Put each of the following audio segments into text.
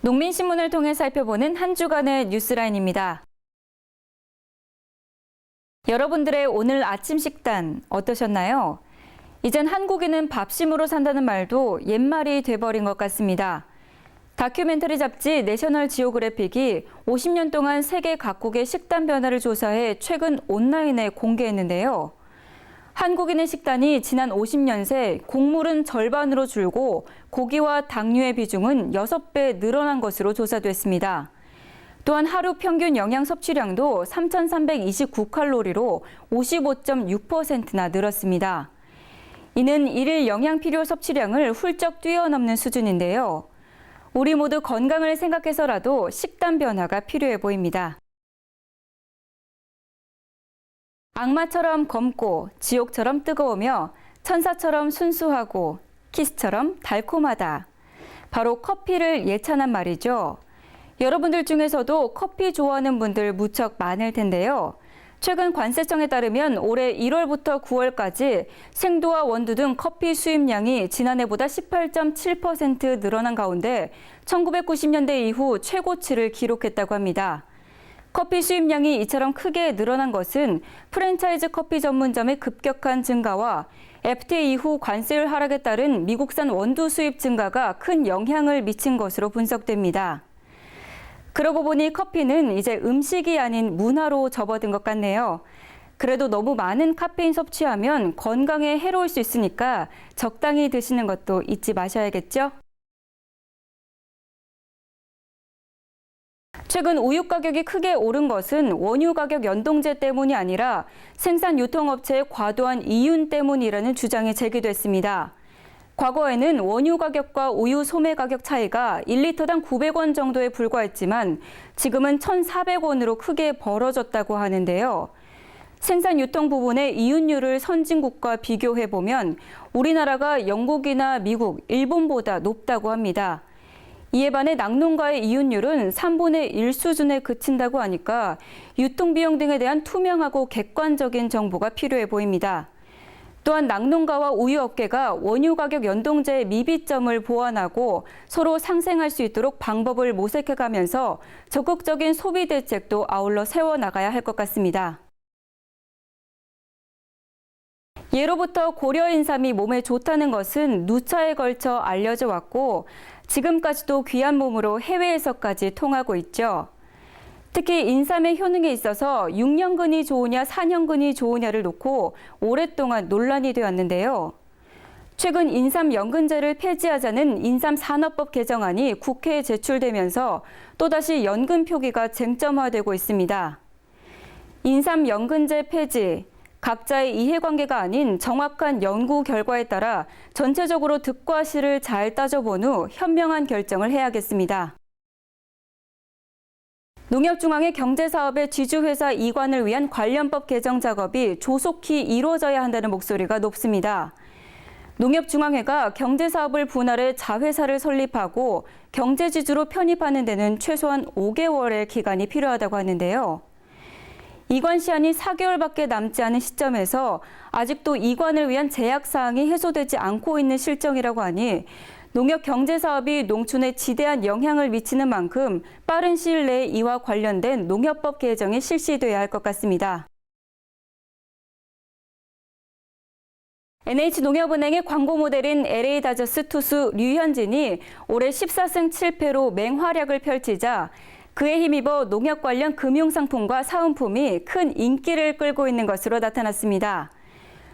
농민신문을 통해 살펴보는 한 주간의 뉴스라인입니다. 여러분들의 오늘 아침 식단 어떠셨나요? 이젠 한국인은 밥심으로 산다는 말도 옛말이 돼버린 것 같습니다. 다큐멘터리 잡지 내셔널 지오그래픽이 50년 동안 세계 각국의 식단 변화를 조사해 최근 온라인에 공개했는데요. 한국인의 식단이 지난 50년 새 곡물은 절반으로 줄고 고기와 당류의 비중은 6배 늘어난 것으로 조사됐습니다. 또한 하루 평균 영양 섭취량도 3,329칼로리로 55.6%나 늘었습니다. 이는 일일 영양 필요 섭취량을 훌쩍 뛰어넘는 수준인데요. 우리 모두 건강을 생각해서라도 식단 변화가 필요해 보입니다. 악마처럼 검고 지옥처럼 뜨거우며 천사처럼 순수하고 키스처럼 달콤하다. 바로 커피를 예찬한 말이죠. 여러분들 중에서도 커피 좋아하는 분들 무척 많을 텐데요. 최근 관세청에 따르면 올해 1월부터 9월까지 생두와 원두 등 커피 수입량이 지난해보다 18.7% 늘어난 가운데 1990년대 이후 최고치를 기록했다고 합니다. 커피 수입량이 이처럼 크게 늘어난 것은 프랜차이즈 커피 전문점의 급격한 증가와 FTA 이후 관세율 하락에 따른 미국산 원두 수입 증가가 큰 영향을 미친 것으로 분석됩니다. 그러고 보니 커피는 이제 음식이 아닌 문화로 접어든 것 같네요. 그래도 너무 많은 카페인 섭취하면 건강에 해로울 수 있으니까 적당히 드시는 것도 잊지 마셔야겠죠? 최근 우유 가격이 크게 오른 것은 원유 가격 연동제 때문이 아니라 생산 유통업체의 과도한 이윤 때문이라는 주장이 제기됐습니다. 과거에는 원유 가격과 우유 소매 가격 차이가 1리터당 900원 정도에 불과했지만 지금은 1,400원으로 크게 벌어졌다고 하는데요. 생산 유통 부분의 이윤율을 선진국과 비교해보면 우리나라가 영국이나 미국, 일본보다 높다고 합니다. 이에 반해 낙농가의 이윤율은 3분의 1 수준에 그친다고 하니까 유통비용 등에 대한 투명하고 객관적인 정보가 필요해 보입니다. 또한 낙농가와 우유업계가 원유 가격 연동제의 미비점을 보완하고 서로 상생할 수 있도록 방법을 모색해가면서 적극적인 소비 대책도 아울러 세워나가야 할 것 같습니다. 예로부터 고려 인삼이 몸에 좋다는 것은 누차에 걸쳐 알려져 왔고 지금까지도 귀한 몸으로 해외에서까지 통하고 있죠. 특히 인삼의 효능에 있어서 6년근이 좋으냐 4년근이 좋으냐를 놓고 오랫동안 논란이 되었는데요. 최근 인삼 연근제를 폐지하자는 인삼산업법 개정안이 국회에 제출되면서 또다시 연근 표기가 쟁점화되고 있습니다. 인삼 연근제 폐지, 각자의 이해관계가 아닌 정확한 연구 결과에 따라 전체적으로 득과 실을 잘 따져본 후 현명한 결정을 해야겠습니다. 농협중앙회 경제사업의 지주회사 이관을 위한 관련법 개정 작업이 조속히 이루어져야 한다는 목소리가 높습니다. 농협중앙회가 경제사업을 분할해 자회사를 설립하고 경제지주로 편입하는 데는 최소한 5개월의 기간이 필요하다고 하는데요. 이관 시한이 4개월밖에 남지 않은 시점에서 아직도 이관을 위한 제약사항이 해소되지 않고 있는 실정이라고 하니 농협 경제사업이 농촌에 지대한 영향을 미치는 만큼 빠른 시일 내에 이와 관련된 농협법 개정이 실시돼야 할 것 같습니다. NH농협은행의 광고 모델인 LA 다저스 투수 류현진이 올해 14승 7패로 맹활약을 펼치자 그에 힘입어 농협 관련 금융상품과 사은품이 큰 인기를 끌고 있는 것으로 나타났습니다.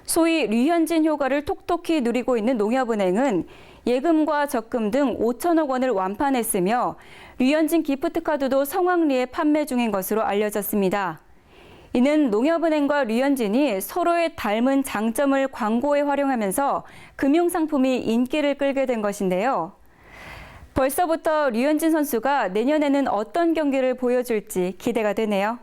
소위 류현진 효과를 톡톡히 누리고 있는 농협은행은 예금과 적금 등 5천억 원을 완판했으며 류현진 기프트카드도 성황리에 판매 중인 것으로 알려졌습니다. 이는 농협은행과 류현진이 서로의 닮은 장점을 광고에 활용하면서 금융상품이 인기를 끌게 된 것인데요. 벌써부터 류현진 선수가 내년에는 어떤 경기를 보여줄지 기대가 되네요.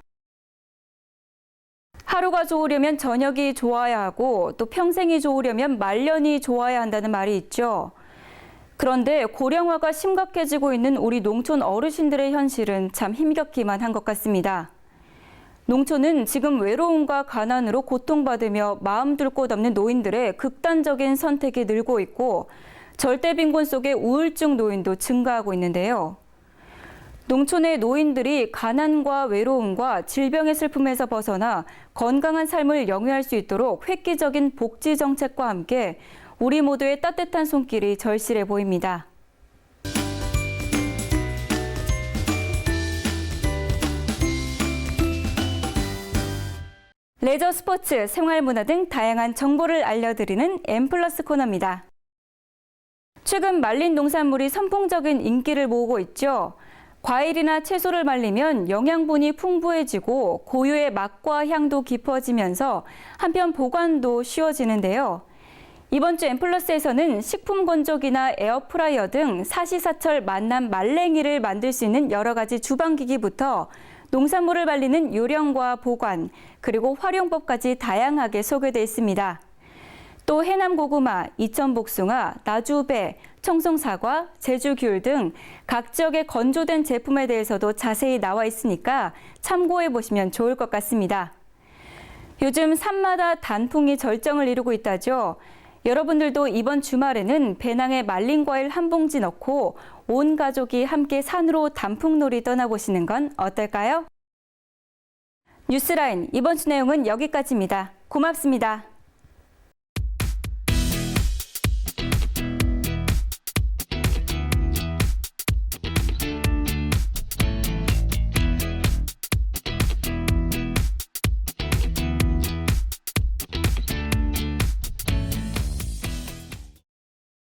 하루가 좋으려면 저녁이 좋아야 하고 또 평생이 좋으려면 말년이 좋아야 한다는 말이 있죠. 그런데 고령화가 심각해지고 있는 우리 농촌 어르신들의 현실은 참 힘겹기만 한 것 같습니다. 농촌은 지금 외로움과 가난으로 고통받으며 마음 둘 곳 없는 노인들의 극단적인 선택이 늘고 있고 절대 빈곤 속에 우울증 노인도 증가하고 있는데요. 농촌의 노인들이 가난과 외로움과 질병의 슬픔에서 벗어나 건강한 삶을 영위할 수 있도록 획기적인 복지 정책과 함께 우리 모두의 따뜻한 손길이 절실해 보입니다. 레저, 스포츠, 생활문화 등 다양한 정보를 알려드리는 M+ 코너입니다. 최근 말린 농산물이 선풍적인 인기를 모으고 있죠. 과일이나 채소를 말리면 영양분이 풍부해지고 고유의 맛과 향도 깊어지면서 한편 보관도 쉬워지는데요. 이번 주 M+에서는 식품 건조기나 에어프라이어 등 사시사철 만남 말랭이를 만들 수 있는 여러 가지 주방기기부터 농산물을 말리는 요령과 보관, 그리고 활용법까지 다양하게 소개되어 있습니다. 또 해남 고구마, 이천 복숭아, 나주배, 청송 사과, 제주 귤 등 각 지역의 건조된 제품에 대해서도 자세히 나와 있으니까 참고해 보시면 좋을 것 같습니다. 요즘 산마다 단풍이 절정을 이루고 있다죠. 여러분들도 이번 주말에는 배낭에 말린 과일 한 봉지 넣고 온 가족이 함께 산으로 단풍놀이 떠나보시는 건 어떨까요? 뉴스라인 이번 주 내용은 여기까지입니다. 고맙습니다.